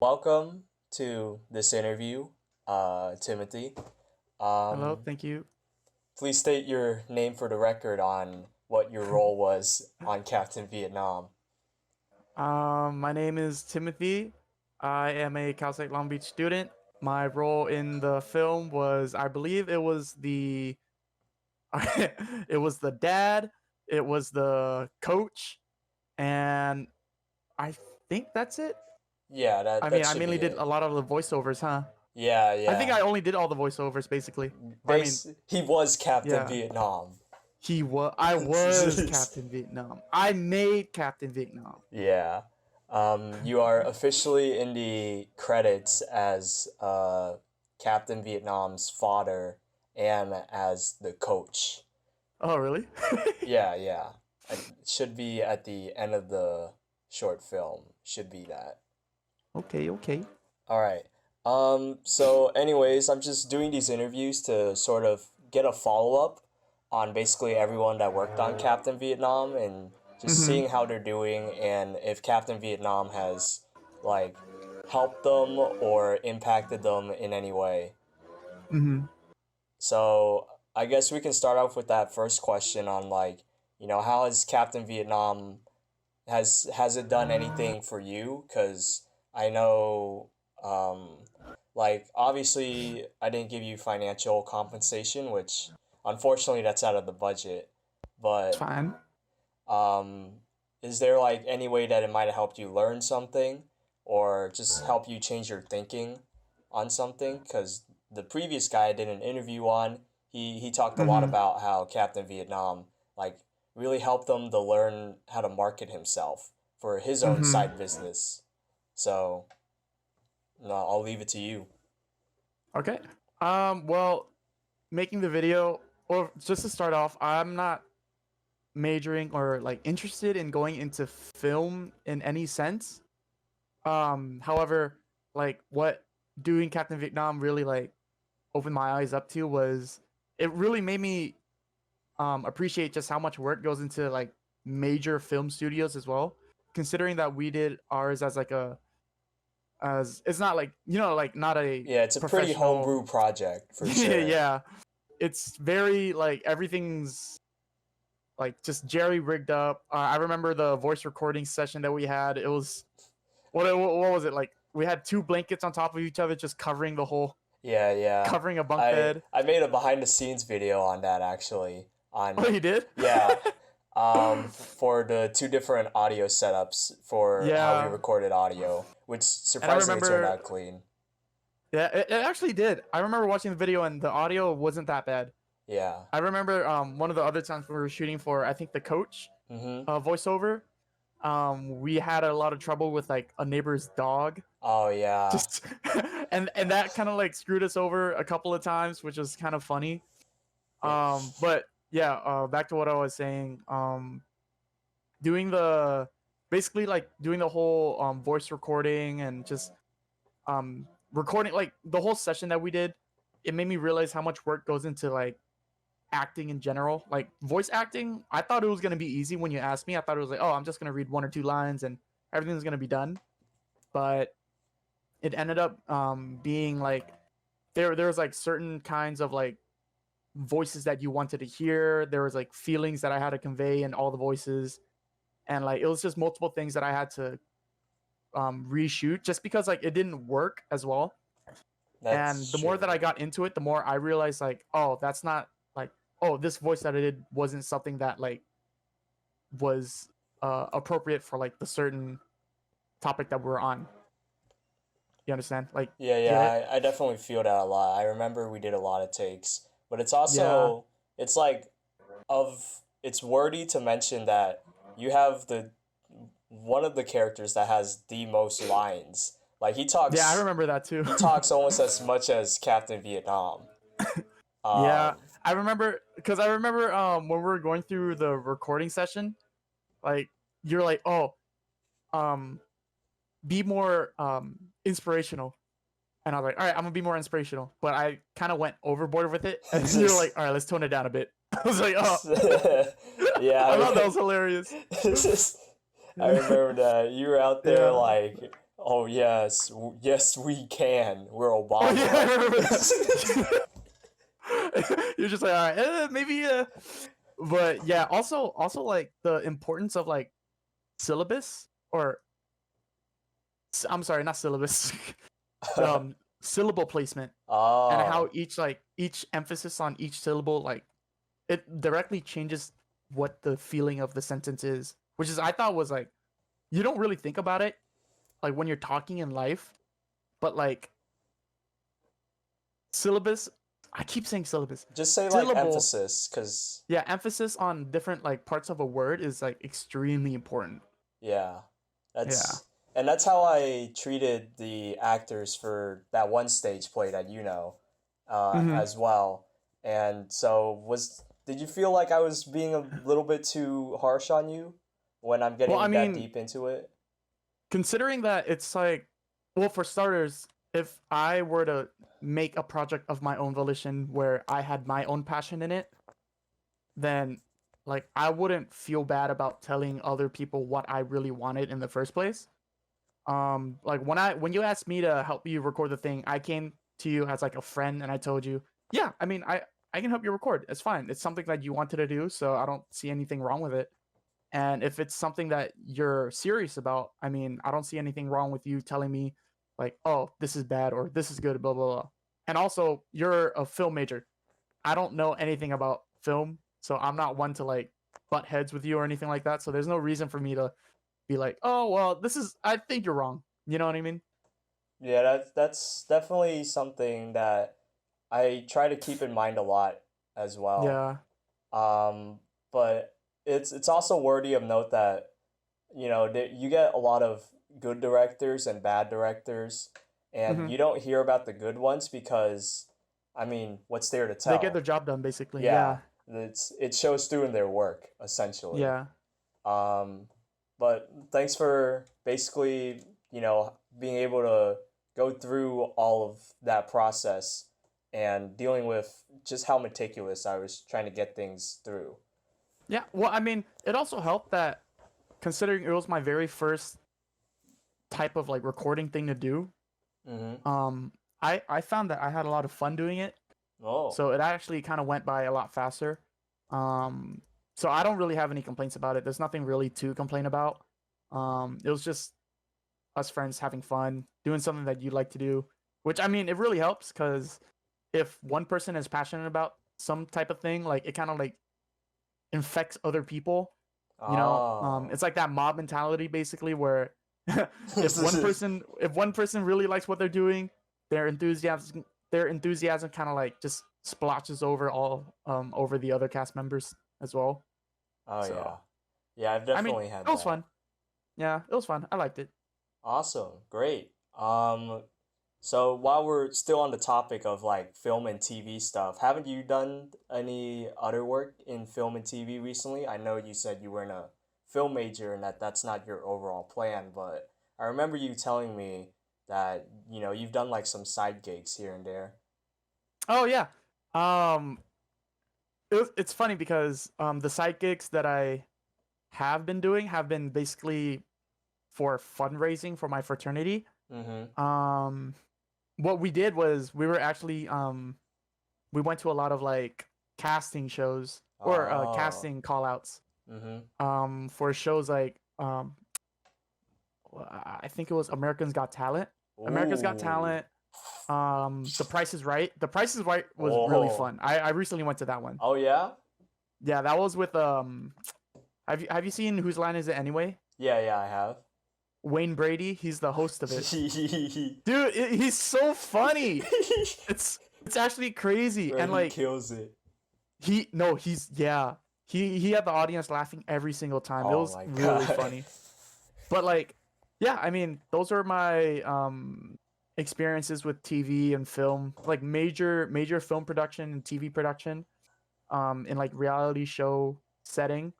Welcome to this interview, Timothy. Hello, Um, thank you. Please state your name for the record on what your role was on Captain Vietnam. My name is Timothy. I am a Cal State Long Beach student. My role in the film was, I believe, it was the, it was the dad, it was the coach, and I think that's it. Yeah, that I mean, that I should be mainly did it. a lot of the voiceovers, huh? Yeah, I think yeah. I only did all the voiceovers, basically. Or I mean, He was Captain yeah, Vietnam. I was Captain Vietnam. I made Captain Vietnam. Yeah. You are officially in the credits as Captain Vietnam's father and as the coach. Oh, really? Yeah, yeah. It should be at the end of the short film. Should be that. Okay, okay. All right. So anyways, I'm just doing these interviews to sort of get a follow-up on basically everyone that worked on Captain Vietnam and just Mm-hmm. seeing how they're doing and if Captain Vietnam has like helped them or impacted them in any way. Mm-hmm. So I guess we can start off with that first question on how has Captain Vietnam has it done anything for you? Because I know, obviously, I didn't give you financial compensation, which unfortunately that's out of the budget. It's But fine. um, is there like any way that it might have helped you learn something, or just help you change your thinking on something? Because the previous guy I did an interview on, he talked a lot Mm-hmm. about how Captain Vietnam like really helped him to learn how to market himself for his own Mm-hmm. side business. So, no, I'll leave it to you. Okay. Well, making the video, or just to start off, I'm not majoring or like interested in going into film in any sense. However, like what doing Captain Vietnam really like opened my eyes up to was it really made me appreciate just how much work goes into like major film studios as well. Considering that we did ours as like a as it's not like like not a Yeah, it's a pretty professional. homebrew project for sure. Yeah, it's very like everything's like just jerry rigged up. I remember the voice recording session that we had. It was what was it like? We had two blankets on top of each other, just covering the whole Yeah, yeah. covering a bunk I bed. I made a behind the scenes video on that actually. Oh, On you did? yeah, for the two different audio setups for how we Yeah, recorded audio, which and I surprisingly turned remember. out clean. Yeah, it actually did. I remember watching the video and the audio wasn't that bad. Yeah. I remember one of the other times we were shooting for I think the coach Mm-hmm. voiceover. We had a lot of trouble with like a neighbor's dog Oh yeah. just and that kind of like screwed us over a couple of times, which was kind of funny. Yeah. But yeah, back to what I was saying. Doing the basically like doing the whole voice recording and just recording like the whole session that we did. It made me realize how much work goes into like acting in general. Like voice acting, I thought it was gonna be easy when you asked me. I thought it was like, oh, I'm just gonna read one or two lines and everything's gonna be done. But it ended up being like there was like certain kinds of like voices that you wanted to hear. There was like feelings that I had to convey in all the voices, and like it was just multiple things that I had to reshoot just because like it didn't work as well. And That's the more that true. I got into it, the more I realized like, oh, that's not like, oh, this voice that I did wasn't something that like was appropriate for like the certain topic that we're on. You understand? Like, Yeah, yeah, get it? I definitely feel that a lot. I remember we did a lot of takes, but Yeah. it's like it's worthy to mention that you have the one of the characters that has the most lines. Like Yeah, I remember that too. he talks almost as much as Captain Vietnam. Yeah, Um, I remember because I remember when we were going through the recording session, like you're like, oh, um, be more inspirational, and I was like, all right, I'm gonna be more inspirational, but I kind of went overboard with it, and you're like, all right, let's tone it down a bit. I was like, oh, yeah, I thought that was hilarious. I remember that you were out there Yeah. like Oh yes, yes we can. We're Oh yeah, I Obama. remember that. You're just like, all right, maybe. But yeah, also like the importance of like syllabus or I'm sorry, not syllabus, um, syllable placement and how Oh, each emphasis on each syllable like it directly changes what the feeling of the sentence is, which is I thought was like you don't really think about it like when you're talking in life, but like syllabus, I keep saying syllabus, just say like syllable, emphasis, cause yeah, emphasis on different like parts of a word is like extremely important. yeah, Yeah. that's how I treated the actors for that one stage play that Mm-hmm. as well. And so did you feel like I was being a little bit too harsh on you when I'm Well, I getting that mean, deep into it? considering that it's like, well, for starters, if I were to make a project of my own volition where I had my own passion in it, then like I wouldn't feel bad about telling other people what I really wanted in the first place. Like when you asked me to help you record the thing, I came to you as like a friend and I told you, yeah, I mean, I can help you record. It's fine. It's something that you wanted to do, so I don't see anything wrong with it. And if it's something that you're serious about, I mean, I don't see anything wrong with you telling me, like, oh, this is bad or this is good, blah, blah, blah. And also, you're a film major. I don't know anything about film, so I'm not one to like butt heads with you or anything like that. So there's no reason for me to be like, oh, well, I think you're wrong. You know what I mean? Yeah, that's definitely something that I try to keep in mind a lot as well. Yeah. Um, but it's also worthy of note that you get a lot of good directors and bad directors, and Hmm. you don't hear about the good ones because, I mean, what's there to They get tell? their job done, basically. Yeah, Yeah. it shows through in their work essentially. Yeah. Um, but thanks for basically, being able to go through all of that process and dealing with just how meticulous I was trying to get things through. Yeah. Well, I mean, it also helped that considering it was my very first type of like recording thing to do, Mm-hmm. um, I found that I had a lot of fun doing it. Oh, So it actually kind of went by a lot faster. Um, so I don't really have any complaints about it. There's nothing really to complain about. It was just us friends having fun, doing something that you like to do, which I mean, it really helps because if one person is passionate about some type of thing, like it kind of like infects other people. oh. It's like that mob mentality basically, where if one person really likes what they're doing, their enthusiasm kind of like just splotches over all over the other cast members as well. Oh So yeah. Yeah, I've I mean, definitely had it was that. fun. Yeah, it was fun. I liked it. Awesome. Great. So while we're still on the topic of like film and TV stuff, haven't you done any other work in film and TV recently? I know you said you weren't a film major and that's not your overall plan, but I remember you telling me that, you've done like some side gigs here and there. Oh yeah. Um, it's funny because the side gigs that I have been doing have been basically for fundraising for my fraternity. Mm-hmm. Um, what we did was we were actually we went to a lot of like casting shows or Oh. casting call outs Mm-hmm. for shows like I think it was Americans Got Talent. America's Got Ooh. Talent. The Price is Right. The Price is Right was really Oh. fun. I recently went to that one. Oh yeah? Yeah, that was with have you seen Whose Line Is It Anyway? Yeah, yeah, I have. Wayne Brady, he's the host of it. Dude, he's so funny. It's actually crazy Bro, and he like kills it. he no, he's yeah. He had the audience laughing every single time. It Oh was my really god. funny. But like yeah, I mean, those are my experiences with TV and film, like major film production and TV production in like reality show setting.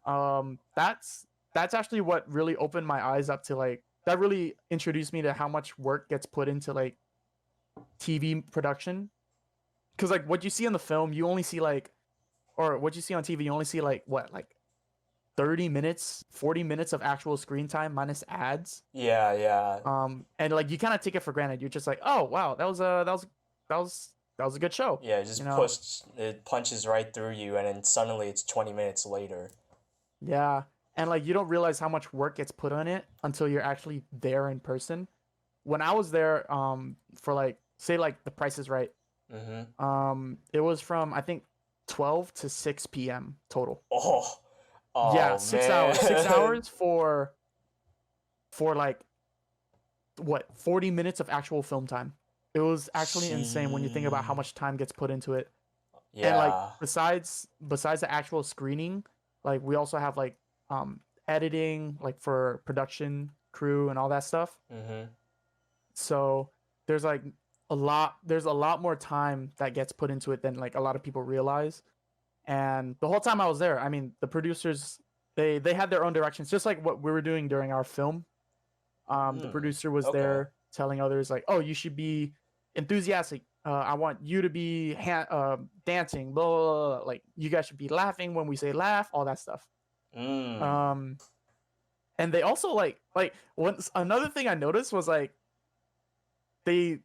That's actually what really opened my eyes up to like that really introduced me to how much work gets put into like TV production. Cause like what you see in the film, you only see like or what you see on TV, you only see like what, like 30 minutes, 40 minutes of actual screen time minus ads. Yeah, yeah. And like you kind of take it for granted. You're just like, oh wow, that was a good show, Yeah, it you just know? it punches right through you, and then suddenly it's 20 minutes later. Yeah. And like you don't realize how much work gets put on it until you're actually there in person. When I was there, for like say like The Price is Right, Mm-hmm. it was from I think 12 to 6 p.m. total. Oh, Yeah, oh 6 hours. Six man. hours for like what 40 minutes of actual film time. It was actually insane when you think about how She. much time gets put into it. And like Yeah. besides the actual screening, like we also have like editing, like for production crew and all that stuff. Mm-hmm. So there's like there's a lot more time that gets put into it than like a lot of people realize. And the whole time I was there, I mean, the producers they had their own directions, just like what we were doing during our film. The Mm. producer was Okay. there telling others like, "Oh, you should be enthusiastic. I want you to be dancing. Blah, blah, blah, blah. Like you guys should be laughing when we say laugh. All that stuff." Mm. Um, and they also like once another thing I noticed was like they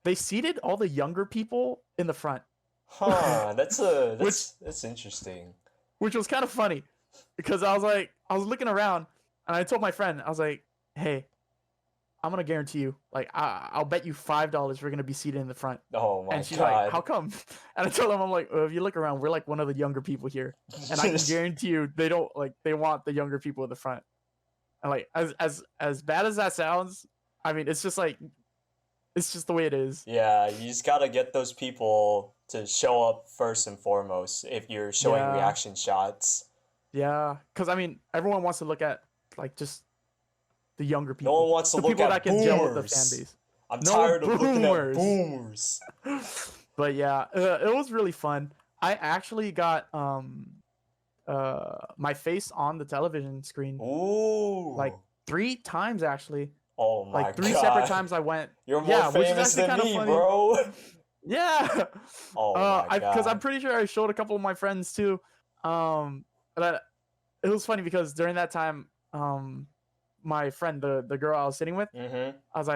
they seated all the younger people in the front, Huh. which That's interesting. which was kind of funny because I was looking around and I told my friend I was like, "Hey, I'm gonna guarantee you, like I'll bet you $5 we're gonna be seated in the front." Oh my And she's like, "How God. come?" And I told him, "I'm like, if you look around, we're like one of the younger people here, and I can guarantee you, they don't like they want the younger people in the front." And like as bad as that sounds, I mean, it's just like it's just the way it is. Yeah, you just gotta get those people to show up first and foremost if you're showing Yeah, reaction shots. yeah. Because I mean, everyone wants to look at like just the younger No one people, wants to the look people that at can gel with the fan boomers. base. I'm No tired of looking at boomers. boomers. But yeah, it was really fun. I actually got my face on the television screen like Ooh. 3 times actually. Oh my Like 3 separate God. times I went. You're more Yeah, which is famous actually than kind of me, funny. bro. Yeah. Oh my I because I'm God. pretty sure I showed a couple of my friends too. But it was funny because during that time, my friend, the girl I was sitting with, Mm-hmm. I was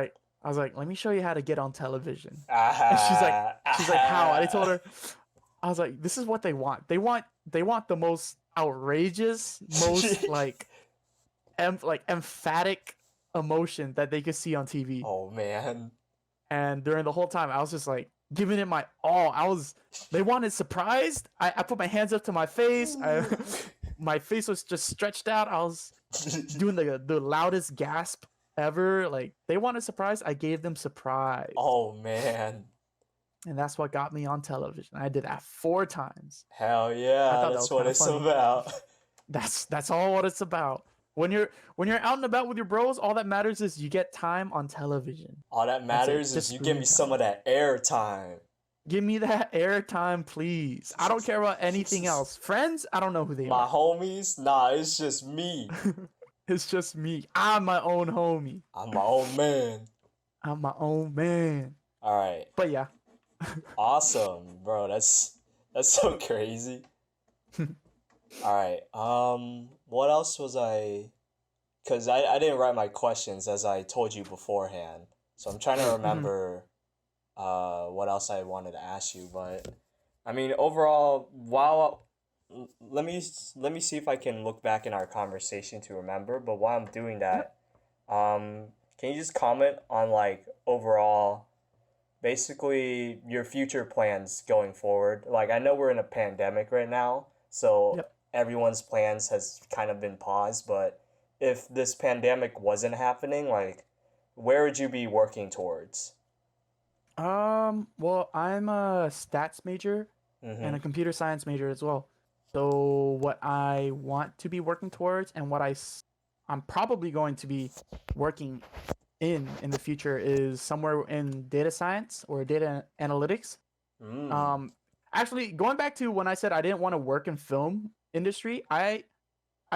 like, let me show you how to get on television. And Ah, she's like, how? And I told ah. her, I was like, this is what they want. They want the most outrageous, most like emphatic emotion that they could see on TV. Oh man. And during the whole time, I was just like giving it my all. They wanted surprised. I put my hands up to my face. My face was just stretched out. I was doing the loudest gasp ever. Like they wanted surprise. I gave them surprise. Oh man. And that's what got me on television. I did that 4 times. Hell I yeah, thought that that's was what kind of it's funny. about. That's all what it's about. When you're out and about with your bros, all that matters is you get time on television. All that That's it. matters is Just you give screen me some time. of that air time. Give me that airtime, please. I don't care about anything else. Friends, I don't know who they My are. homies? Nah, it's just me. It's just me. I'm my own homie. I'm my own man. I'm my own man. Alright. But yeah. Awesome, bro. That's so crazy. Alright. What else was I? Because I didn't write my questions as I told you beforehand. So I'm trying to Mhm. remember what else I wanted to ask you, but I mean overall, while let me see if I can look back in our conversation to remember, but while I'm doing Yep. that, can you just comment on like overall basically your future plans going forward? Like I know we're in a pandemic right now, so Yep. everyone's plans has kind of been paused, but if this pandemic wasn't happening, like where would you be working towards? Well, I'm a stats major and Mm-hmm. a computer science major as well. So what I want to be working towards and I'm probably going to be working in the future is somewhere in data science or data analytics. Mm. Um, Actually, going back to when I said I didn't want to work in film industry, I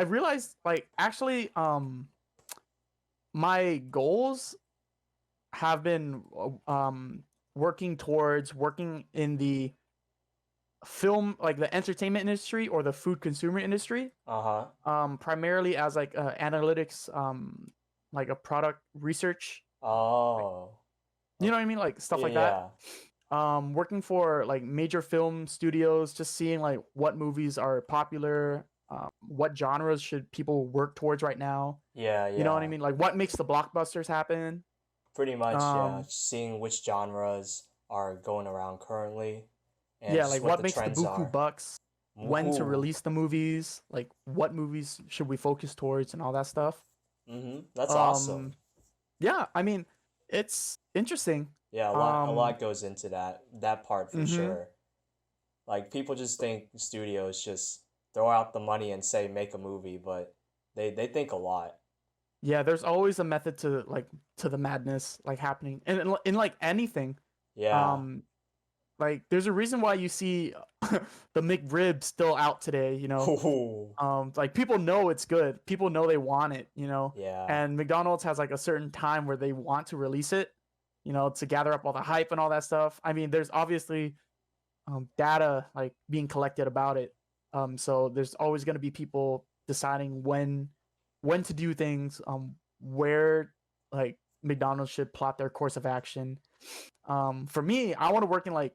realized like actually my goals have been working towards working in the film, like the entertainment industry or the food consumer industry, Uh-huh. primarily as like analytics, like a product research, like, Oh. you know Okay. what I mean, like stuff like that. Yeah. Working for like major film studios, just seeing like what movies are popular, what genres should people work towards right now. Yeah, You know what I yeah. mean? Like what makes the blockbusters happen. Pretty much, yeah. Um, Seeing which genres are going around currently and yeah, just like what what the makes the trends buku are. bucks, when to Ooh. release the movies, like what movies should we focus towards, and all that stuff. That's awesome. Um, yeah, I mean, it's interesting. Yeah, a Um, lot goes into that part for mm-hmm. sure. Like people just think studios just throw out the money and say make a movie, but they think a lot. Yeah, there's always a method to like to the madness like happening, and in like anything. Yeah. Um, like there's a reason why you see the McRib still out today. Ooh. Like people know it's good. People know they want it. Yeah. And McDonald's has like a certain time where they want to release it. To gather up all the hype and all that stuff. I mean, there's obviously data like being collected about it. So there's always going to be people deciding when to do things, where like McDonald's should plot their course of action. For me, I want to work in like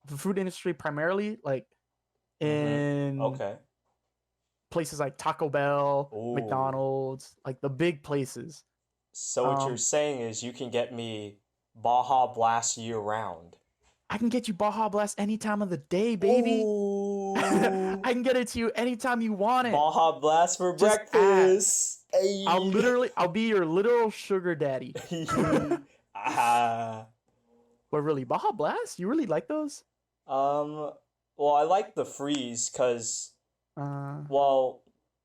the food industry primarily, like Mm-hmm. in Okay. places like Taco Bell, Ooh. McDonald's, like the big places. So what you're Um, saying is you can get me Baja Blast year round. I can get you Baja Blast any time of the day, baby. I Ooh. can get it to you anytime you want it. Baja Blast for Just ask. breakfast. Hey. I'll be your literal sugar daddy. Ah. But really, Baja Blast? You really like those? Um, well, I like the freeze because, Uh, well,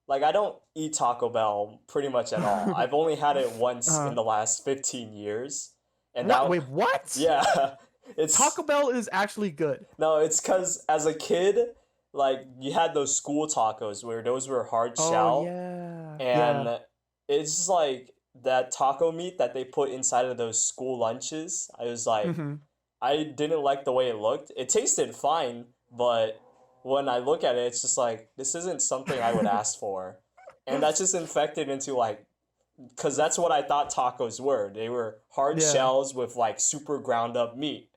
like I don't eat Taco Bell pretty much at all. I've only had it once in uh, the last 15 years. And what? now, Wait, what? yeah, it's Taco Bell is actually good. no, it's because as a kid, like you had those school tacos where those were hard Oh shell, yeah, yeah. and it's just like that taco meat that they put inside of those school lunches. I was like, Mm-hmm. I didn't like the way it looked. It tasted fine, but when I look at it, it's just like this isn't something I would ask for, and that just infected into like, because that's what I thought tacos were. They were hard Yeah, shells with like super ground up meat,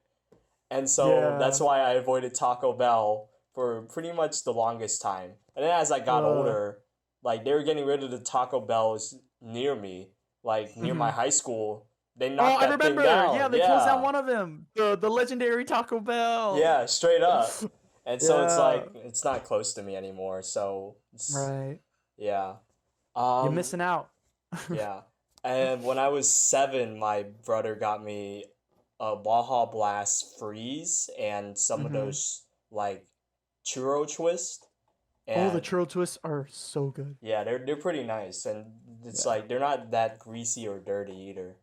and so that's yeah. why I avoided Taco Bell for pretty much the longest time. And then as I got Uh, older, like they were getting rid of the Taco Bells near me, like near mm-hmm. my high school. They Oh, knocked I that thing remember. Yeah, down. they closed down Yeah. one of them. The legendary Taco Bell. Yeah, straight up. And so it's Yeah, like it's not close to me anymore. So it's right. yeah. You're Um missing out. yeah. And when I was 7, my brother got me a Baja Blast freeze and some of Mm-hmm. those like churro twist. Oh, the And churro twists are so good. yeah, they're pretty nice and it's Yeah. like they're not that greasy or dirty either.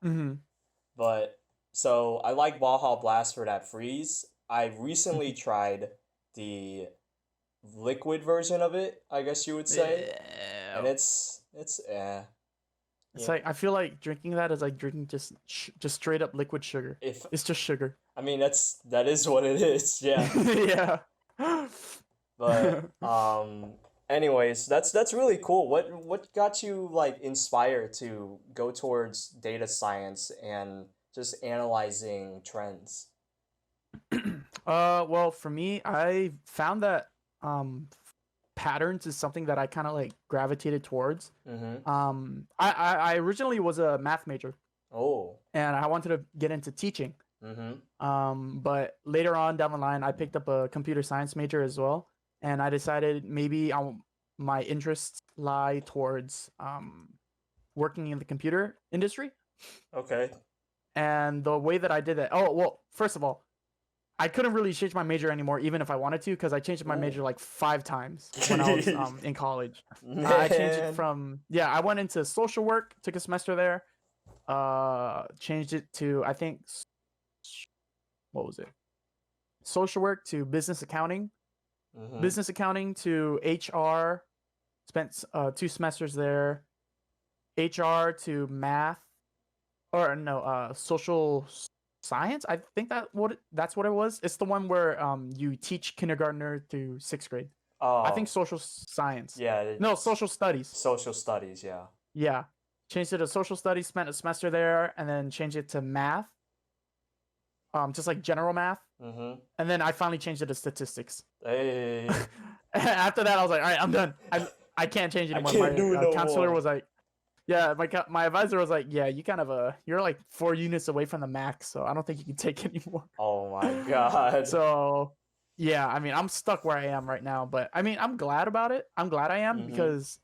Mm-hmm. But so I like Baja Blast for that freeze. I recently tried the liquid version of it, I guess you would say, and Yeah. it's It's yeah. like I feel like drinking that is like drinking just straight up liquid sugar. If It's just sugar. I mean that is what it is, yeah. Yeah. But anyways, that's really cool. What got you like inspired to go towards data science and just analyzing trends? Well, for me, I found that um patterns is something that I kind of like gravitated towards. Mm-hmm. I originally was a math major Oh. and I wanted to get into teaching. Mm-hmm. But later on down the line, I picked up a computer science major as well, and I decided maybe my interests lie towards working in the computer industry. Okay. And the way that I did that, oh well, first of all, I couldn't really change my major anymore, even if I wanted to, because I changed my Ooh. major like 5 times when I was in college. I changed it Man. from I went into social work, took a semester there. Changed it to I think what was it? Social work to business accounting, Mm-hmm. business accounting to HR. Spent 2 semesters there. HR to math, or no, social science. I think that's what it was. It's the one where you teach kindergartner to sixth grade. I think Oh, social science. yeah, No, it's social studies. social studies, yeah. Yeah, changed it to social studies. Spent a semester there, and then changed it to math. Just like general math, Mm-hmm. and then I finally changed it to statistics. Hey, After that, I was like, all right, I'm done. I can't change I anymore. can't My do it no counselor more. was like, yeah, my advisor was like, yeah, you kind of you're like 4 units away from the max, so I don't think you can take anymore. Oh my God. So yeah, I mean, I'm stuck where I am right now, but I mean, I'm glad about it. I'm glad I am Mm-hmm. because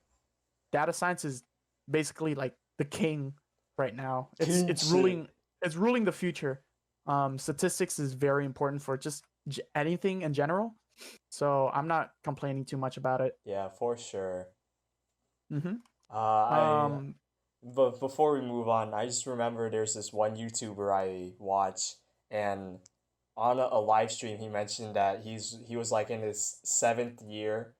data science is basically like the king right now. King It's shit. ruling the future. Statistics is very important for just anything in general. So I'm not complaining too much about it. Yeah, for sure. Hmm. I Um, But before we move on, I just remember there's this one YouTuber I watch, and on a live stream he mentioned that he was like in his seventh year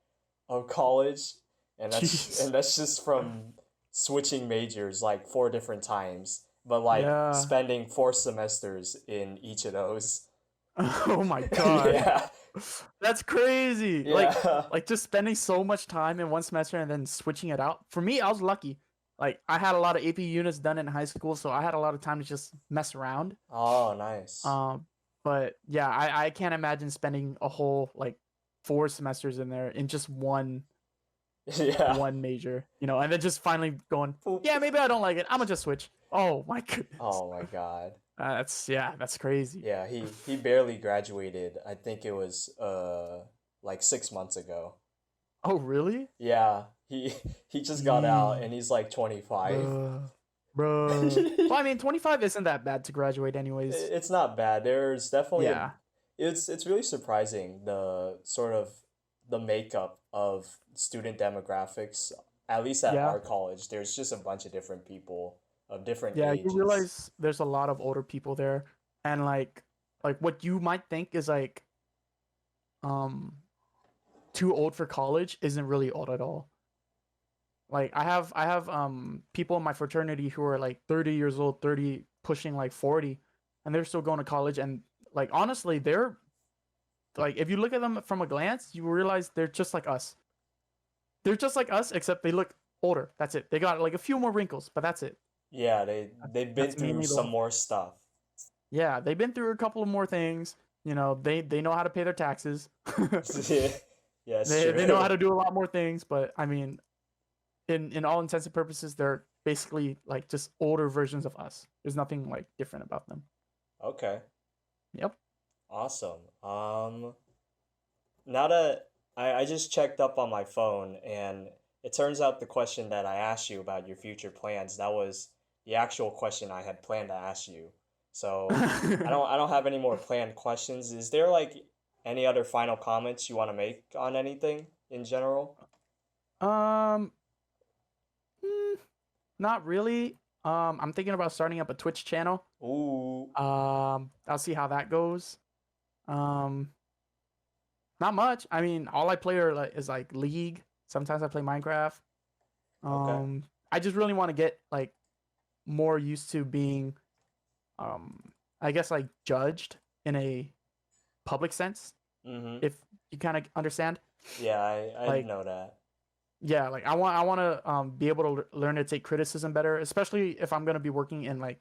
of college, jeez. and that's just from switching majors like four different times, but like Yeah. spending four semesters in each of those. Oh my god. Yeah, That's crazy. yeah. Like just spending so much time in one semester and then switching it out. For me, I was lucky. Like I had a lot of AP units done in high school, so I had a lot of time to just mess around. Oh, nice. Um, but yeah, I can't imagine spending a whole like 4 semesters in there in just Yeah. one major, and then just finally going, Boop. yeah, maybe I don't like it. I'm gonna just switch. Oh my goodness. Oh my God. That's crazy. Yeah, he barely graduated. I think it was like 6 months ago. Oh really? Yeah, he just got out Yee, and he's like 25. bruh, bruh. Well, I mean, 25 isn't that bad to graduate, anyways. It's not bad. There's definitely a Yeah, it's really surprising the sort of the makeup of student demographics, at least at yeah, our college. There's just a bunch of different people of different yeah. You ages. realize there's a lot of older people there, and like what you might think is like um too old for college isn't really old at all. Like I have people in my fraternity who are like 30 years old, 30 pushing like 40, and they're still going to college. And like honestly, they're like, if you look at them from a glance, you realize they're just like us. They're just like us, except they look older. That's it. They got like a few more wrinkles, but that's it. Yeah, they've been That's through mainly some the more stuff. Yeah. They've been through a couple of more things. They know how to pay their taxes. Yeah, it's They know how true. to do a lot more things. But I mean, in all intents and purposes, they're basically like just older versions of us. There's nothing like different about them. Okay. Yep. Awesome. Now that I just checked up on my phone and it turns out the question that I asked you about your future plans, that was the actual question I had planned to ask you. So I don't have any more planned questions. Is there like any other final comments you want to make on anything in general? um, mm, Not really. I'm thinking about starting up a Twitch channel. Ooh, I'll see how that goes. Um, Not much. I mean, all I play is like League. Sometimes I play Minecraft. okay. I just really want to get like more used to being, um, I guess like judged in a public sense. Mm-hmm. If you kind of understand, Yeah, I like know that. yeah, like I want to be able to learn to take criticism better, especially if I'm gonna be working in like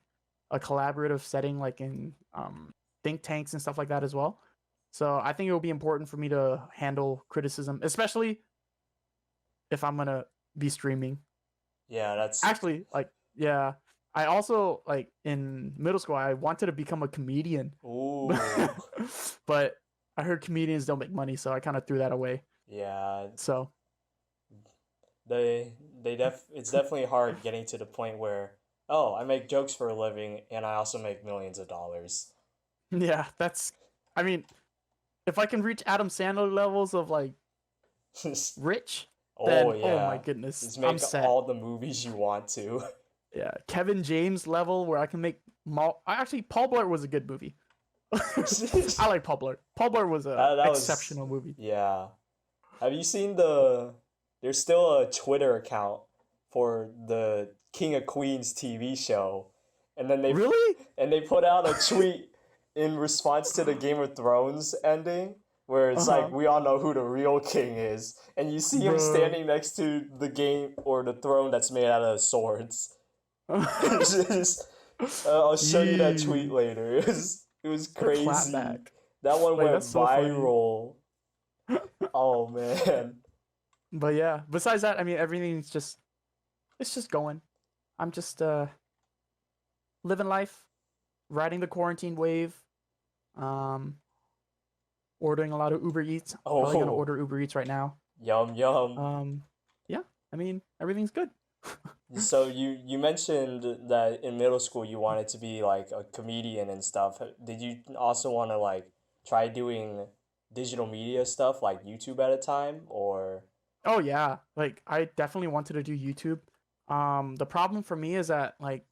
a collaborative setting, like in think tanks and stuff like that as well. So I think it will be important for me to handle criticism, especially if I'm gonna be streaming. Yeah, that's Actually, like yeah, I also like in middle school I wanted to become a comedian, ooh. but I heard comedians don't make money, so I kind of threw that away. Yeah, So it's definitely hard getting to the point where, oh, I make jokes for a living and I also make millions of dollars. yeah, I mean, if I can reach Adam Sandler levels of like rich, Oh then oh my yeah. goodness, Just I'm make set. all the movies you want to. Yeah, Kevin James level where I can make actually Paul Blart was a good movie. I like Paul Blart. Paul Blart was a That was exceptional movie. yeah. Have you seen there's still a Twitter account for the King of Queens TV show, and then Really? they put out a tweet in response to the Game of Thrones ending, where it's like Uh-huh. we all know who the real king is, and you see him Bro. standing next to the game or the throne that's made out of swords. It's just, I'll show you that tweet Yee. later. It was The crazy. clapback. That one Like went that's so funny. viral. Oh man. But yeah, besides that, I mean everything's just it's just going. I'm just living life, riding the quarantine wave. Um Ordering a lot of Uber Eats. Probably gonna Oh, order Uber Eats right now. yum yum. Um yeah, I mean everything's good. So you mentioned that in middle school you wanted to be like a comedian and stuff. Did you also want to like try doing digital media stuff like YouTube at a time or Oh yeah, like I definitely wanted to do YouTube. The problem for me is that like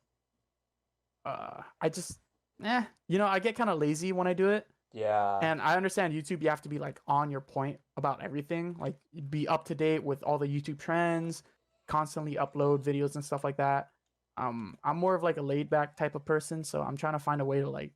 I just I get kind of lazy when I do it. yeah. And I understand YouTube, you have to be like on your point about everything, like be up to date with all the YouTube trends, constantly upload videos and stuff like that. I'm more of like a laid back type of person, so I'm trying to find a way to like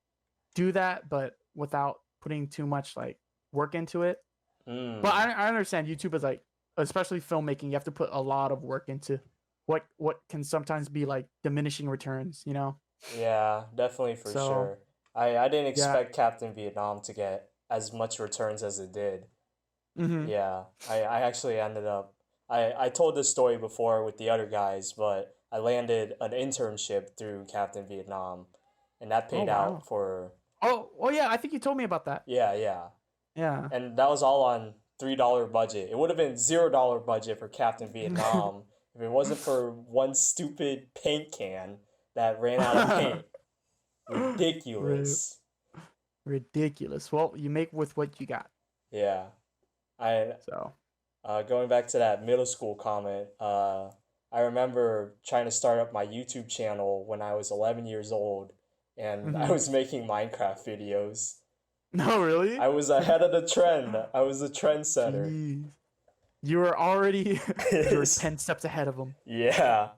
do that, but without putting too much like work into it. But Mm, I understand YouTube is like, especially filmmaking, you have to put a lot of work into what can sometimes be like diminishing returns, you know? yeah, definitely for So sure. I didn't yeah. expect Captain Vietnam to get as much returns as it did. Mm-hmm. Yeah, I actually ended up I told this story before with the other guys, but I landed an internship through Captain Vietnam and that Oh paid out wow. for Oh yeah, I think you told me about that. yeah, yeah. Yeah. And that was all on $3 budget. It would have been $0 budget for Captain Vietnam if it wasn't for one stupid paint can that ran out of paint. Ri- Ridiculous. Ridiculous. Well, you make with what you got. Yeah. I So. Going back to that middle school comment, I remember trying to start up my YouTube channel when I was 11 years old, and I Hmm. was making Minecraft videos. No, really? I was ahead of the trend. I was a trendsetter. Jeez. You were already you were 10 steps ahead of them. Yeah.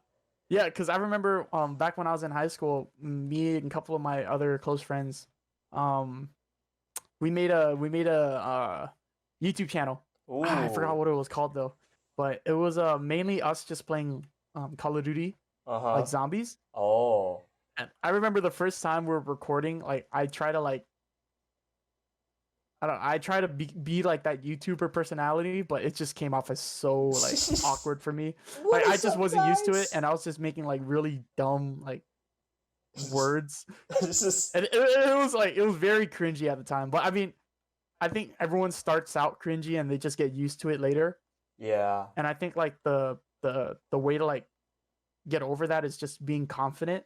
Yeah, because I remember back when I was in high school, me and a couple of my other close friends, um we made a YouTube channel. I forgot Ooh. what it was called though, but it was mainly us just playing Call of Duty like Uh-huh. zombies. Oh. And I remember the first time we were recording, like I try to be like that YouTuber personality, but it just came off as so like awkward for me. What Like I is just up, wasn't used to it, guys? and I was just making like really dumb like words. This is And it was like it was very cringy at the time. But I mean, I think everyone starts out cringy and they just get used to it later. yeah. And I think like the way to like get over that is just being confident.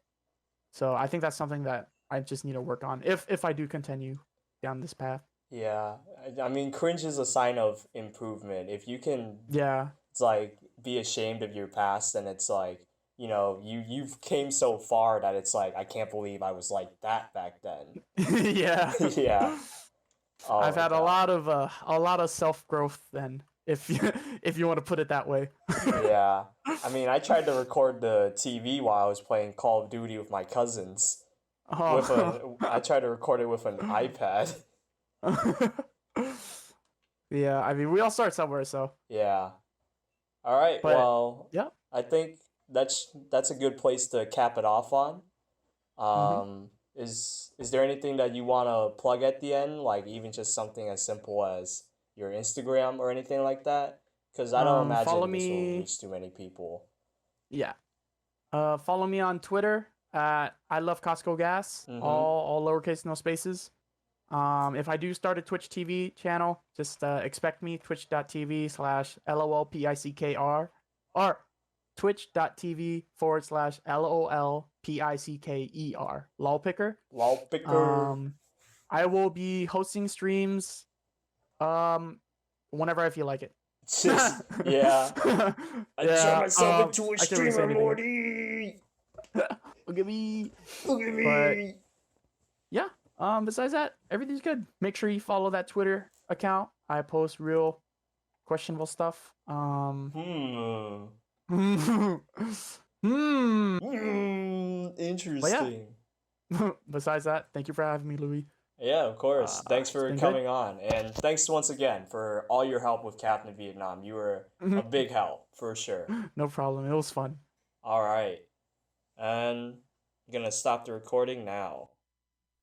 So I think that's something that I just need to work on if I do continue down this path. Yeah. I mean, cringe is a sign of improvement. If you can Yeah. it's like be ashamed of your past and it's like you've came so far that it's like I can't believe I was like that back then. Yeah. Yeah. Oh I've my had God. a lot of self growth then, if you if you want to put it that way. Yeah. I mean, I tried to record the TV while I was playing Call of Duty with my cousins. Oh. I tried to record it with an iPad. Yeah, I mean we all start somewhere, so Yeah. All right. but Well, yeah. I think that's a good place to cap it off on. Hmm. Is there anything that you want to plug at the end, like even just something as simple as your Instagram or anything like that? Because I don't Follow imagine this will me. reach too many people. Yeah. Follow me on Twitter at I love Costco Gas. Mm-hmm. All lowercase, no spaces. If I do start a Twitch TV channel, just expect me twitch.tv/LOLPICKR or twitch.tv/LOLPICKER. Lolpicker. Lol picker. Um, I will be hosting streams um whenever I feel like it. Just yeah. I turn Yeah, myself into a I can't really say streamer, anything. Morty. Look at me. Look at But me. yeah, besides that, everything's good. Make sure you follow that Twitter account. I post real questionable stuff. Hmm. Hmm. Hmm. But yeah, Interesting. besides that, thank you for having me, Louis. Yeah, of course. Thanks It's for been good. coming on. And thanks once again for all your help with Captain Vietnam. You were a big help, for sure. No problem. It was fun. All right. And I'm gonna stop the recording now.